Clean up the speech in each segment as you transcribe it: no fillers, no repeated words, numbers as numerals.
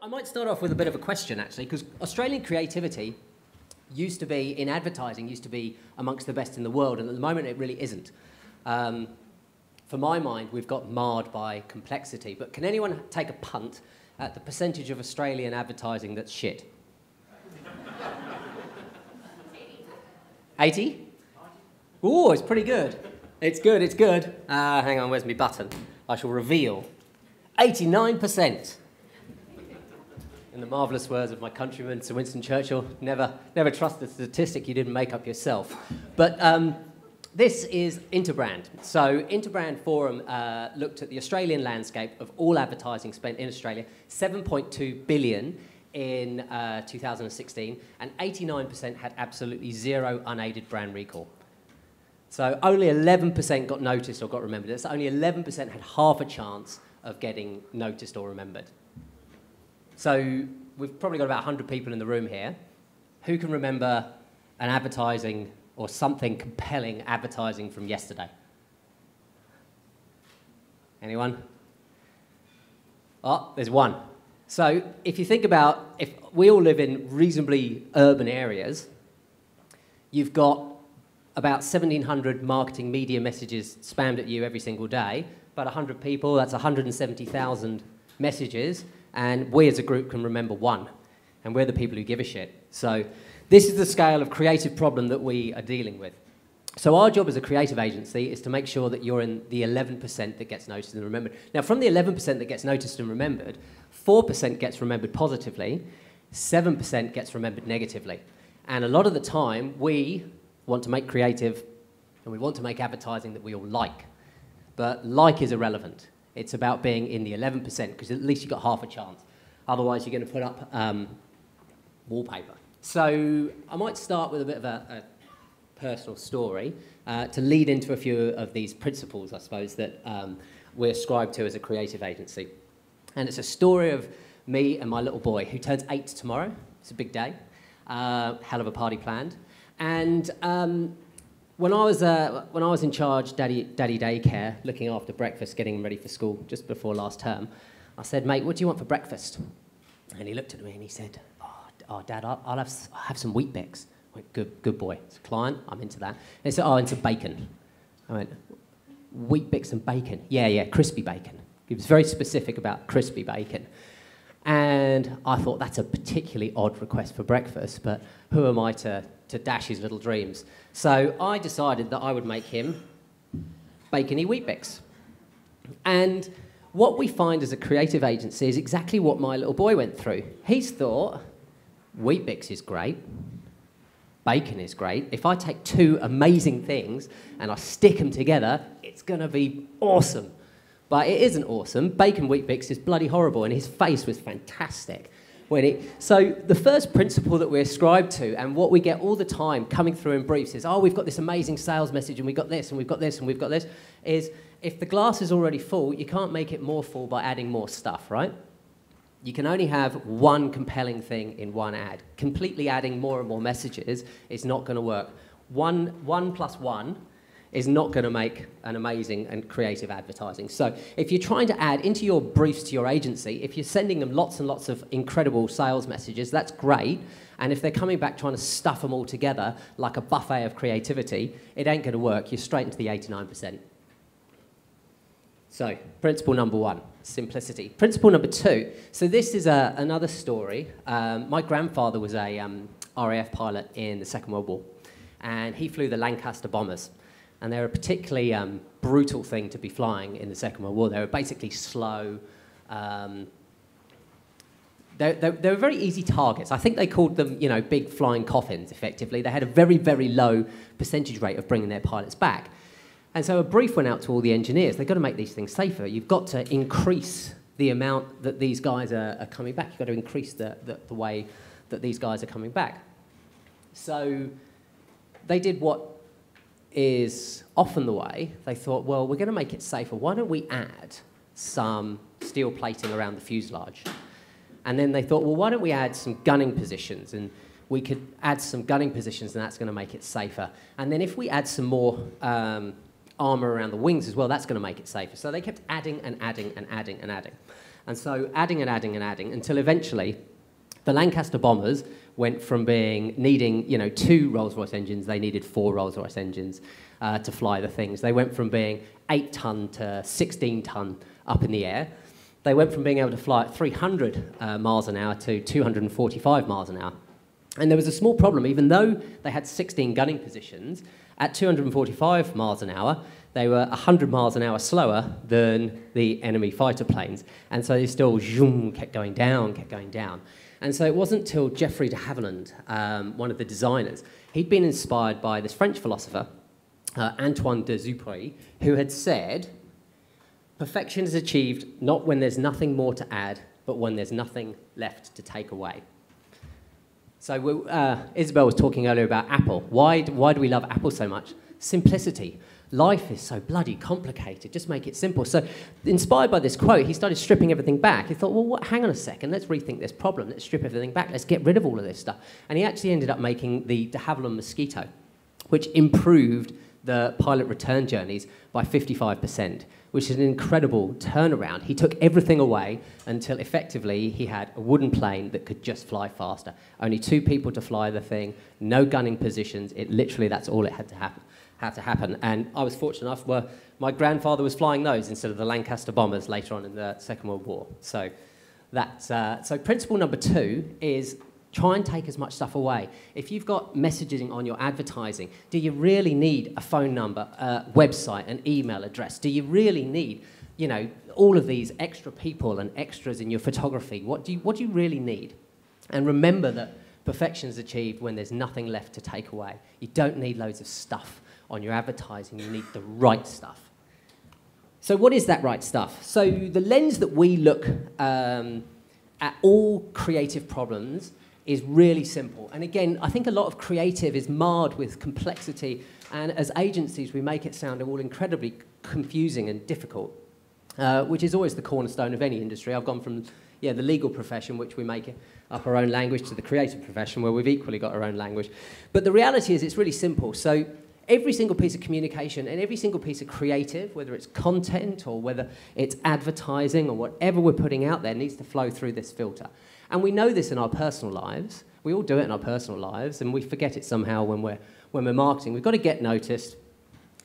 I might start off with a bit of a question, actually, because Australian creativity used to be, in advertising, used to be amongst the best in the world, and at the moment it really isn't. For my mind, we've got marred by complexity, but can anyone take a punt at the percentage of Australian advertising that's shit? 80? Ooh, it's pretty good. It's good, it's good. Hang on, where's my button? I shall reveal. 89%. In the marvellous words of my countryman, Sir Winston Churchill, never trust a statistic you didn't make up yourself. But this is Interbrand. So Interbrand Forum looked at the Australian landscape of all advertising spent in Australia, 7.2 billion in 2016, and 89% had absolutely zero unaided brand recall. So only 11% got noticed or got remembered. That's only 11% had half a chance of getting noticed or remembered. So we've probably got about 100 people in the room here. Who can remember an advertising or something compelling advertising from yesterday? Anyone? Oh, there's one. So if you think about, if we all live in reasonably urban areas, you've got about 1,700 marketing media messages spammed at you every single day. About 100 people, that's 170,000 messages, and we as a group can remember one, and we're the people who give a shit. So this is the scale of creative problem that we are dealing with. So our job as a creative agency is to make sure that you're in the 11% that gets noticed and remembered. Now, from the 11% that gets noticed and remembered, 4% gets remembered positively, 7% gets remembered negatively. And a lot of the time, we want to make creative, and we want to make advertising that we all like. But like is irrelevant. It's about being in the 11%, because at least you've got half a chance. Otherwise, you're going to put up wallpaper. So I might start with a bit of a personal story to lead into a few of these principles, I suppose, that we ascribe to as a creative agency. And it's a story of me and my little boy, who turns 8 tomorrow. It's a big day. Hell of a party planned. And when I was in charge, daddy daycare, looking after breakfast, getting him ready for school just before last term, I said, "Mate, what do you want for breakfast?" And he looked at me and he said, "Oh, Dad, I'll have some Wheat Bix." I went, good boy. It's a client, I'm into that. And he said, "Oh, and some bacon." I went, "Wheat Bix and bacon?" Yeah, crispy bacon. He was very specific about crispy bacon. And I thought, that's a particularly odd request for breakfast, but who am I to dash his little dreams? So I decided that I would make him bacony Wheat Bix. And what we find as a creative agency is exactly what my little boy went through. He's thought, Wheat Bix is great, bacon is great. If I take two amazing things and I stick them together, it's going to be awesome. But it isn't awesome. Bacon Wheat Bix is bloody horrible, and his face was fantastic. So the first principle that we ascribe to, and what we get all the time coming through in briefs is, oh, we've got this amazing sales message, and we've got this, and we've got this, and we've got this, is if the glass is already full, you can't make it more full by adding more stuff, right? You can only have one compelling thing in one ad. Completely adding more and more messages is not going to work. One plus one is not going to make an amazing and creative advertising. So if you're trying to add into your briefs to your agency, if you're sending them lots and lots of incredible sales messages, that's great. And if they're coming back trying to stuff them all together like a buffet of creativity, it ain't going to work. You're straight into the 89%. So principle number one, simplicity. Principle number two, so this is another story. My grandfather was a RAF pilot in the Second World War, and he flew the Lancaster bombers. And they're a particularly brutal thing to be flying in the Second World War. They were basically slow. They were very easy targets. I think they called them, big flying coffins, effectively. They had a very, very low percentage rate of bringing their pilots back. And so a brief went out to all the engineers. They've got to make these things safer. You've got to increase the amount that these guys are coming back. You've got to increase the way that these guys are coming back. So they did what is often the way. They thought, well, we're going to make it safer. Why don't we add some steel plating around the fuselage? And then they thought, well, why don't we add some gunning positions? And we could add some gunning positions, and that's going to make it safer. And then if we add some more armour around the wings as well, that's going to make it safer. So they kept adding and adding and adding and adding. And so adding and adding and adding until eventually the Lancaster bombers went from needing 2 Rolls-Royce engines, they needed 4 Rolls-Royce engines to fly the things. They went from being 8-ton to 16-ton up in the air. They went from being able to fly at 300 miles an hour to 245 miles an hour. And there was a small problem. Even though they had 16 gunning positions, at 245 miles an hour, they were 100 miles an hour slower than the enemy fighter planes. And so they still kept going down, kept going down. And so it wasn't until Geoffrey de Havilland, one of the designers, he'd been inspired by this French philosopher, Antoine de Saint-Exupéry, who had said, perfection is achieved not when there's nothing more to add, but when there's nothing left to take away. So Isabel was talking earlier about Apple. Why do we love Apple so much? Simplicity. Life is so bloody complicated. Just make it simple. So inspired by this quote, he started stripping everything back. He thought, well, hang on a second. Let's rethink this problem. Let's strip everything back. Let's get rid of all of this stuff. And he actually ended up making the de Havilland Mosquito, which improved the pilot return journeys by 55%, which is an incredible turnaround. He took everything away until effectively he had a wooden plane that could just fly faster. Only 2 people to fly the thing, no gunning positions. That's all it had to happen. And I was fortunate enough where my grandfather was flying those instead of the Lancaster bombers later on in the Second World War. So so principle number 2 is try and take as much stuff away. If you've got messaging on your advertising, do you really need a phone number, a website, an email address? Do you really need, all of these extra people and extras in your photography? What do you really need? And remember that perfection is achieved when there's nothing left to take away. You don't need loads of stuff on your advertising. You need the right stuff. So what is that right stuff? So the lens that we look at all creative problems is really simple. And again, I think a lot of creative is marred with complexity, and as agencies, we make it sound all incredibly confusing and difficult, which is always the cornerstone of any industry. I've gone from the legal profession, which we make up our own language, to the creative profession, where we've equally got our own language. But the reality is it's really simple. So every single piece of communication and every single piece of creative, whether it's content or whether it's advertising or whatever we're putting out there, needs to flow through this filter. And we know this in our personal lives. We all do it in our personal lives, and we forget it somehow when we're marketing. We've got to get noticed.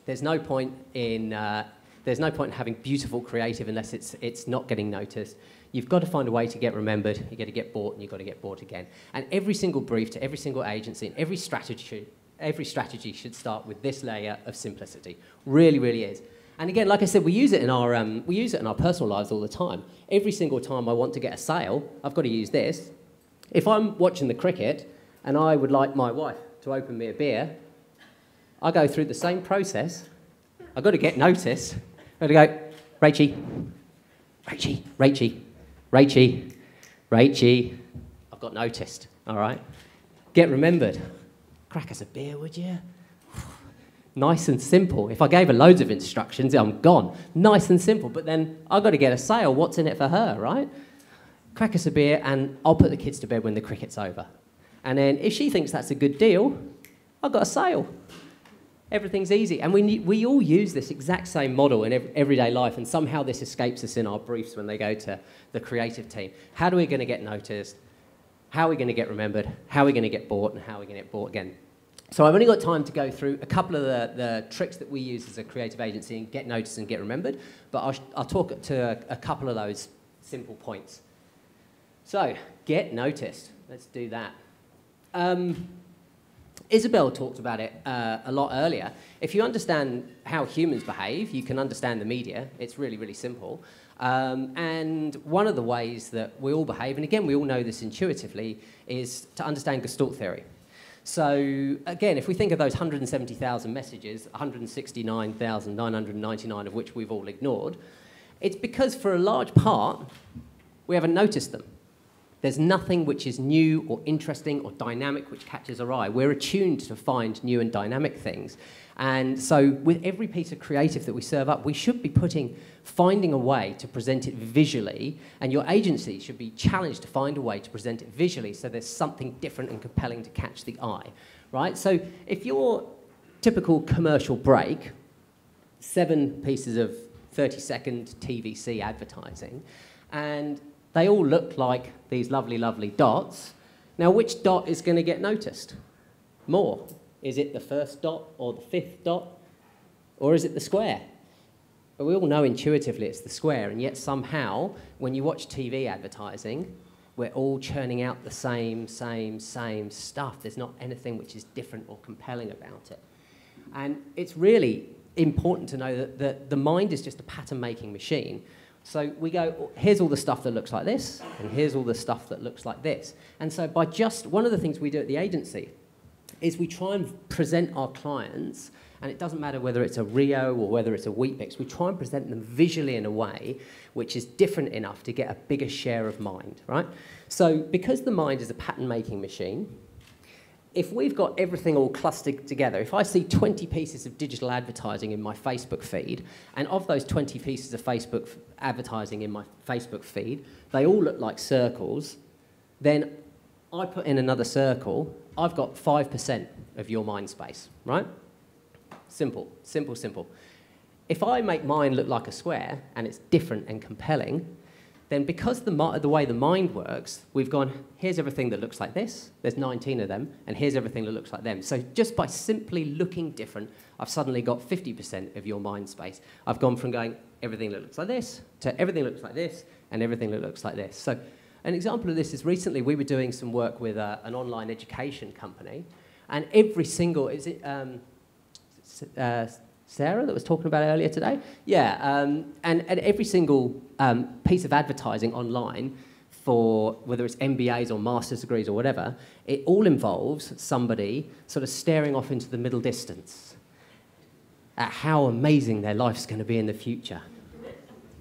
There's no point in having beautiful creative unless it's not getting noticed. You've got to find a way to get remembered. You've got to get bought, and you've got to get bought again. And every single brief to every single agency and every strategy should start with this layer of simplicity. Really, really is. And again, like I said, we use it in our personal lives all the time. Every single time I want to get a sale, I've got to use this. If I'm watching the cricket and I would like my wife to open me a beer, I go through the same process. I've got to get noticed. I've got to go, Rachie. I've got noticed, all right? Get remembered. Crack us a beer, would you? Nice and simple. If I gave her loads of instructions, I'm gone. Nice and simple. But then I've got to get a sale. What's in it for her, right? Crack us a beer, and I'll put the kids to bed when the cricket's over. And then if she thinks that's a good deal, I've got a sale. Everything's easy. And we all use this exact same model in everyday life, and somehow this escapes us in our briefs when they go to the creative team. How are we going to get noticed? How are we going to get remembered? How are we going to get bought? And how are we going to get bought again? So I've only got time to go through a couple of the tricks that we use as a creative agency and get noticed and get remembered, but I'll talk to a couple of those simple points. So, get noticed. Let's do that. Isabel talked about it a lot earlier. If you understand how humans behave, you can understand the media. It's really, really simple. And one of the ways that we all behave, and again, we all know this intuitively, is to understand Gestalt theory. So, again, if we think of those 170,000 messages, 169,999 of which we've all ignored, it's because for a large part, we haven't noticed them. There's nothing which is new or interesting or dynamic which catches our eye. We're attuned to find new and dynamic things. And so with every piece of creative that we serve up, we should be finding a way to present it visually, and your agency should be challenged to find a way to present it visually so there's something different and compelling to catch the eye, right? So if your typical commercial break, 7 pieces of 30-second TVC advertising, and they all look like these lovely, lovely dots. Now, which dot is going to get noticed more? Is it the first dot or the fifth dot, or is it the square? But we all know intuitively it's the square, and yet somehow, when you watch TV advertising, we're all churning out the same stuff. There's not anything which is different or compelling about it. And it's really important to know that the mind is just a pattern-making machine. So we go, here's all the stuff that looks like this, and here's all the stuff that looks like this. And so by just, one of the things we do at the agency is we try and present our clients, and it doesn't matter whether it's a Rio or whether it's a Weet-Bix, we try and present them visually in a way which is different enough to get a bigger share of mind, right? So because the mind is a pattern-making machine, if we've got everything all clustered together, if I see 20 pieces of digital advertising in my Facebook feed, and of those 20 pieces of Facebook advertising in my Facebook feed, they all look like circles, then I put in another circle, I've got 5% of your mind space, right? Simple, simple, simple. If I make mine look like a square, and it's different and compelling, then because the way the mind works, we've gone, here's everything that looks like this, there's 19 of them, and here's everything that looks like them. So just by simply looking different, I've suddenly got 50% of your mind space. I've gone from going, everything that looks like this, to everything that looks like this, and everything that looks like this. So an example of this is recently we were doing some work with an online education company, and every single, Sarah that was talking about it earlier today? Yeah, and every single piece of advertising online for whether it's MBAs or master's degrees or whatever, it all involves somebody sort of staring off into the middle distance at how amazing their life's going to be in the future.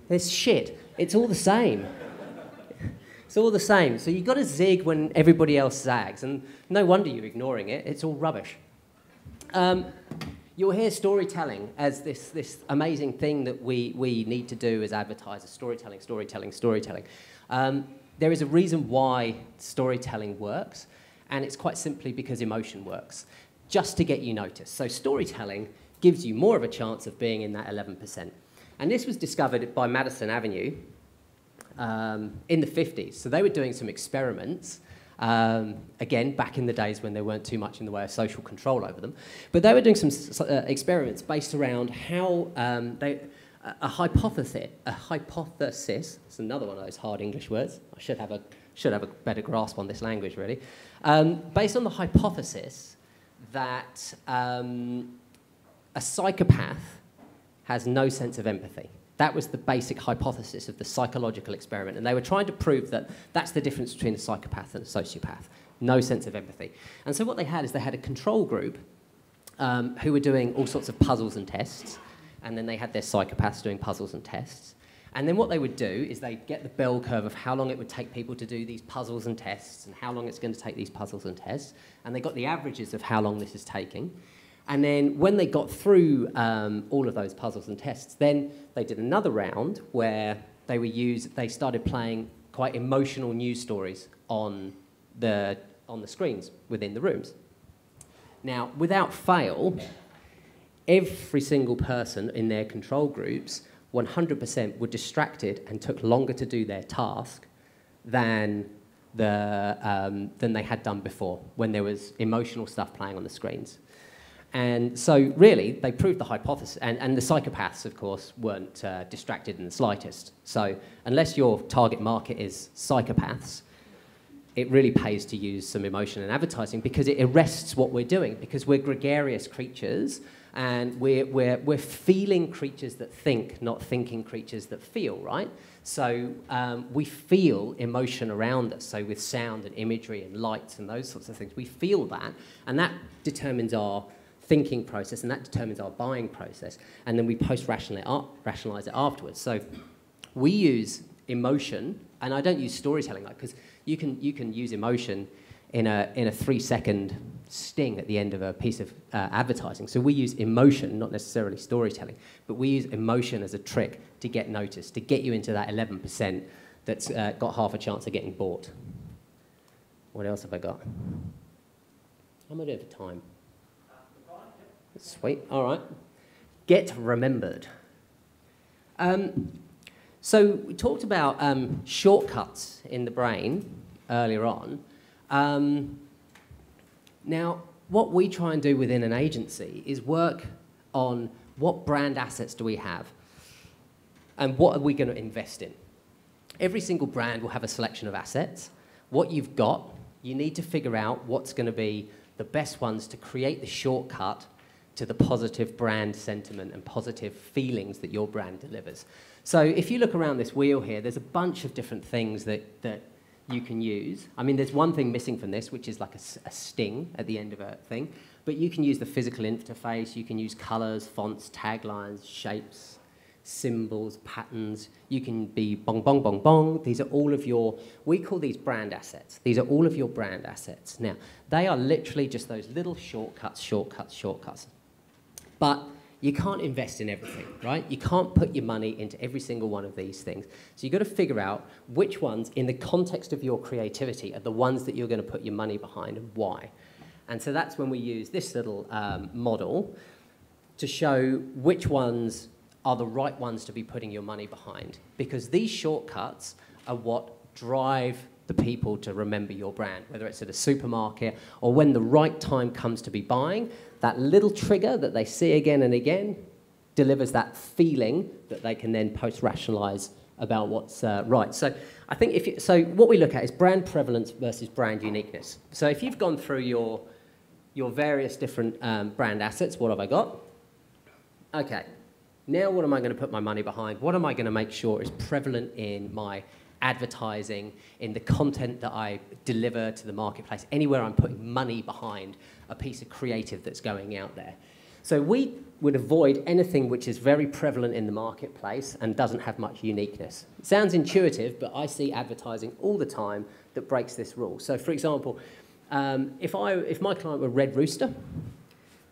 It's shit. It's all the same. It's all the same. So you've got to zig when everybody else zags, and no wonder you're ignoring it. It's all rubbish. You'll hear storytelling as this amazing thing that we need to do as advertisers. Storytelling, storytelling, storytelling. There is a reason why storytelling works, and it's quite simply because emotion works, just to get you noticed. So storytelling gives you more of a chance of being in that 11%. And this was discovered by Madison Avenue in the 50s. So they were doing some experiments, again, back in the days when there weren't too much in the way of social control over them. But they were doing some experiments based around how a hypothesis, it's another one of those hard English words. I should have a better grasp on this language, really. Based on the hypothesis that a psychopath has no sense of empathy. That was the basic hypothesis of the psychological experiment. And they were trying to prove that that's the difference between a psychopath and a sociopath. No sense of empathy. And so what they had is they had a control group who were doing all sorts of puzzles and tests. And then they had their psychopaths doing puzzles and tests. And then what they would do is they'd get the bell curve of how long it would take people to do these puzzles and tests and how long it's going to take these puzzles and tests. And they got the averages of how long this is taking. And then when they got through all of those puzzles and tests, then they did another round where they started playing quite emotional news stories on the screens within the rooms. Now, without fail, every single person in their control groups, 100% were distracted and took longer to do their task than they had done before, when there was emotional stuff playing on the screens. And so, really, they proved the hypothesis. And the psychopaths, of course, weren't distracted in the slightest. So, unless your target market is psychopaths, it really pays to use some emotion in advertising because it arrests what we're doing. Because we're gregarious creatures, and we're feeling creatures that think, not thinking creatures that feel, right? So we feel emotion around us. So with sound and imagery and lights and those sorts of things, we feel that, and that determines our thinking process, and that determines our buying process, and then we post-rationalize it afterwards. So we use emotion, and I don't use storytelling, because you can use emotion in a 3-second sting at the end of a piece of advertising. So we use emotion, not necessarily storytelling, but we use emotion as a trick to get noticed, to get you into that 11% that's got half a chance of getting bought. What else have I got? How am I doing for time? Sweet, all right. Get remembered. So we talked about shortcuts in the brain earlier on. Now, what we try and do within an agency is work on what brand assets do we have and what are we going to invest in. Every single brand will have a selection of assets. What you've got, you need to figure out what's going to be the best ones to create the shortcut to the positive brand sentiment and positive feelings that your brand delivers. So if you look around this wheel here, there's a bunch of different things that you can use. I mean, there's one thing missing from this, which is like a sting at the end of a thing. But you can use the physical interface. You can use colors, fonts, taglines, shapes, symbols, patterns. You can be bong, bong, bong, bong. These are all of your, we call these brand assets. These are all of your brand assets. Now, they are literally just those little shortcuts. But you can't invest in everything, right? You can't put your money into every single one of these things. So you've got to figure out which ones, in the context of your creativity, are the ones that you're going to put your money behind and why. And so that's when we use this little model to show which ones are the right ones to be putting your money behind. Because these shortcuts are what drive the people to remember your brand, whether it's at a supermarket or when the right time comes to be buying. That little trigger that they see again and again delivers that feeling that they can then post-rationalize about what's right. So I think so what we look at is brand prevalence versus brand uniqueness. So if you've gone through your various different brand assets, what have I got? Okay, now what am I going to put my money behind? What am I going to make sure is prevalent in my advertising, in the content that I deliver to the marketplace, anywhere I'm putting money behind a piece of creative that's going out there. So we would avoid anything which is very prevalent in the marketplace and doesn't have much uniqueness. It sounds intuitive, but I see advertising all the time that breaks this rule. So for example, if my client were Red Rooster,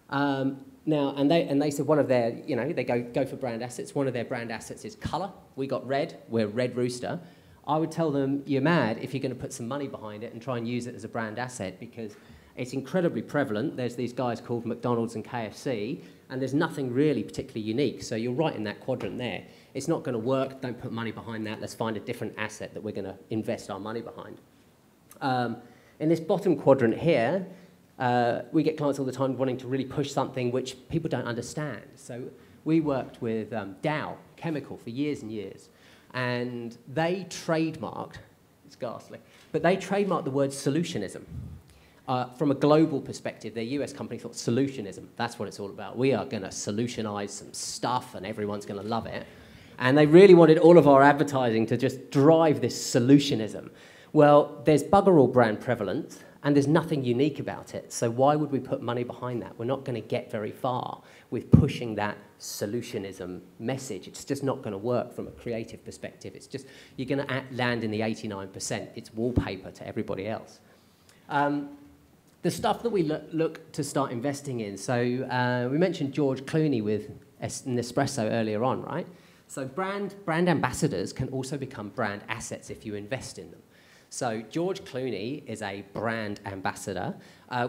now, and they said one of their, they go for brand assets. One of their brand assets is colour. We got red, we're Red Rooster. I would tell them, you're mad if you're going to put some money behind it and try and use it as a brand asset because it's incredibly prevalent. There's these guys called McDonald's and KFC, and there's nothing really particularly unique. So you're right in that quadrant there. It's not going to work. Don't put money behind that. Let's find a different asset that we're going to invest our money behind. In this bottom quadrant here, we get clients all the time wanting to really push something which people don't understand. So we worked with Dow Chemical for years and years. And they trademarked, it's ghastly, but they trademarked the word solutionism. From a global perspective, their US company thought solutionism, that's what it's all about. We are going to solutionize some stuff and everyone's going to love it. And they really wanted all of our advertising to just drive this solutionism. Well, there's bugger all brand prevalence and there's nothing unique about it. So why would we put money behind that? We're not going to get very far with pushing that solutionism message. It's just not going to work from a creative perspective. It's just, you're going to land in the 89%. It's wallpaper to everybody else. The stuff that we look to start investing in. So we mentioned George Clooney with Nespresso earlier on, right? So brand ambassadors can also become brand assets if you invest in them. So George Clooney is a brand ambassador.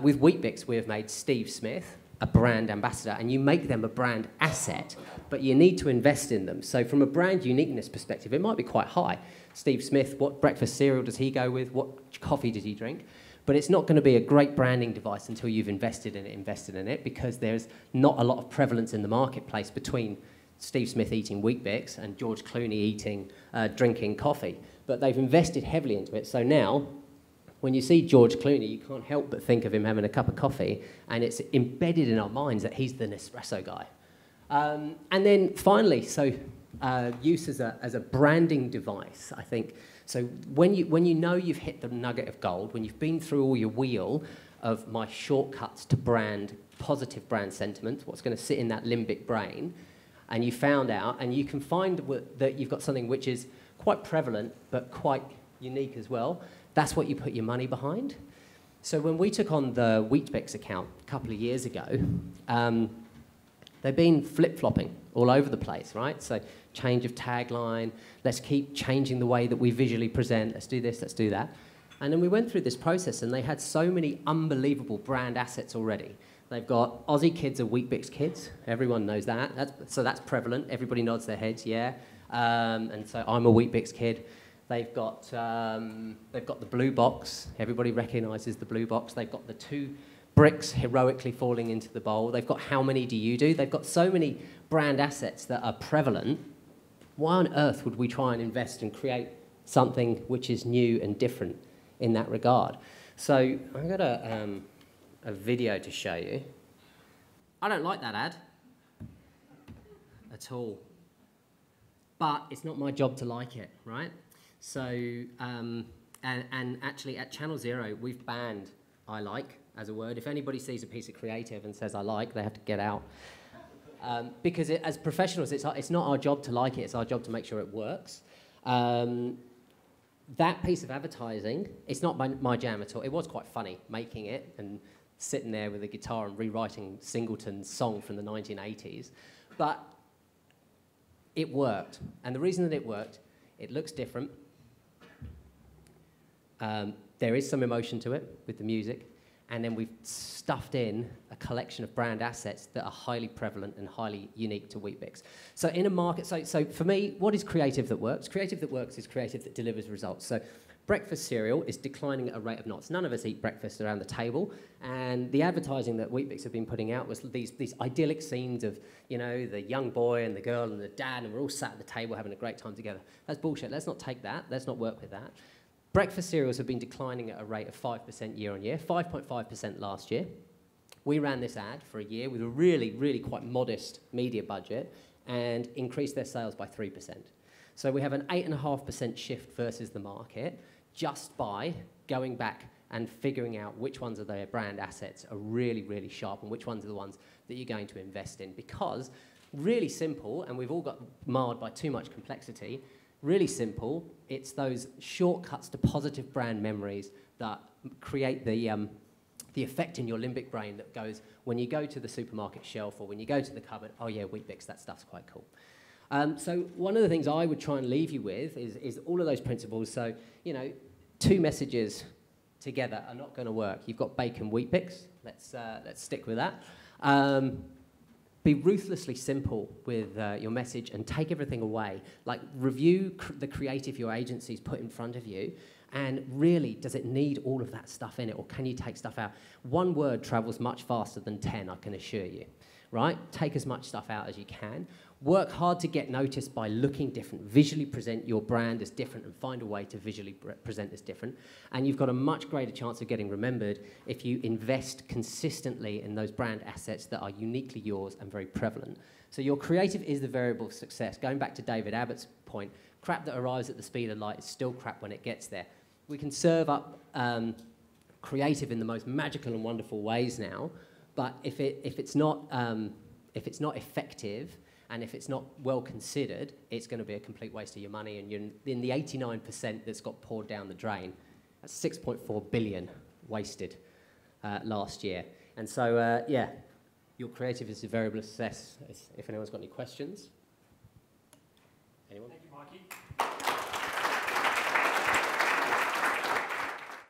With Weet-Bix, we have made Steve Smith a brand ambassador, and you make them a brand asset, but you need to invest in them. So from a brand uniqueness perspective, it might be quite high. Steve Smith, what breakfast cereal does he go with? What coffee does he drink? But it's not going to be a great branding device until you've invested in it, because there's not a lot of prevalence in the marketplace between Steve Smith eating Weet-Bix and George Clooney drinking coffee. But they've invested heavily into it. So now, when you see George Clooney, you can't help but think of him having a cup of coffee, and it's embedded in our minds that he's the Nespresso guy. And then finally, so use as a branding device, I think. So when you know you've hit the nugget of gold, when you've been through all your wheel of my shortcuts to positive brand sentiment, what's going to sit in that limbic brain, and you found out, and you can find that you've got something which is quite prevalent but quite unique as well, that's what you put your money behind. So when we took on the Weet-Bix account a couple of years ago, they've been flip-flopping all over the place, right? So change of tagline, let's keep changing the way that we visually present, let's do this, let's do that. And then we went through this process, and they had so many unbelievable brand assets already. They've got Aussie kids are Weet-Bix kids. Everyone knows that. So that's prevalent. Everybody nods their heads, yeah. And so I'm a Weet-Bix kid. They've got the blue box. Everybody recognises the blue box. They've got the 2 bricks heroically falling into the bowl. They've got how many do you do? They've got so many brand assets that are prevalent. Why on earth would we try and invest and create something which is new and different in that regard? So I've got a video to show you. I don't like that ad at all. But it's not my job to like it, right? So, and actually at ChannelZero, we've banned I like as a word. If anybody sees a piece of creative and says I like, they have to get out. Because as professionals, it's not our job to like it, it's our job to make sure it works. That piece of advertising, it's not my jam at all. It was quite funny making it and sitting there with a guitar and rewriting Singleton's song from the 1980s. But it worked. And the reason that it worked, it looks different. There is some emotion to it with the music. And then we've stuffed in a collection of brand assets that are highly prevalent and highly unique to Weet-Bix. So in a market, so for me, what is creative that works? Creative that works is creative that delivers results. So breakfast cereal is declining at a rate of knots. None of us eat breakfast around the table. And the advertising that Weet-Bix have been putting out was these idyllic scenes of, you know, the young boy and the girl and the dad, and we're all sat at the table having a great time together. That's bullshit. Let's not take that. Let's not work with that. Breakfast cereals have been declining at a rate of 5% year on year, 5.5% last year. We ran this ad for a year with a really, really quite modest media budget and increased their sales by 3%. So we have an 8.5% shift versus the market just by going back and figuring out which ones of their brand assets are really, really sharp and which ones are the ones that you're going to invest in. Because really simple, and we've all got marred by too much complexity, really simple, it's those shortcuts to positive brand memories that create the effect in your limbic brain that goes, when you go to the supermarket shelf or when you go to the cupboard, oh yeah, Weet-Bix, that stuff's quite cool. So one of the things I would try and leave you with is all of those principles. So, you know, 2 messages together are not going to work. You've got bacon Weet-Bix, let's stick with that. Be ruthlessly simple with your message and take everything away. Like, review the creative your agency's put in front of you, and really, does it need all of that stuff in it, or can you take stuff out? 1 word travels much faster than 10, I can assure you, right? Take as much stuff out as you can. Work hard to get noticed by looking different. Visually present your brand as different and find a way to visually present as different. And you've got a much greater chance of getting remembered if you invest consistently in those brand assets that are uniquely yours and very prevalent. So your creative is the variable of success. Going back to David Abbott's point, crap that arrives at the speed of light is still crap when it gets there. We can serve up creative in the most magical and wonderful ways now, but if it's not effective, and if it's not well considered, it's going to be a complete waste of your money. And you're in the 89% that's got poured down the drain. That's 6.4 billion wasted last year. And so, yeah, your creative is a variable of success. If anyone's got any questions. Anyone? Thank you, Mikey.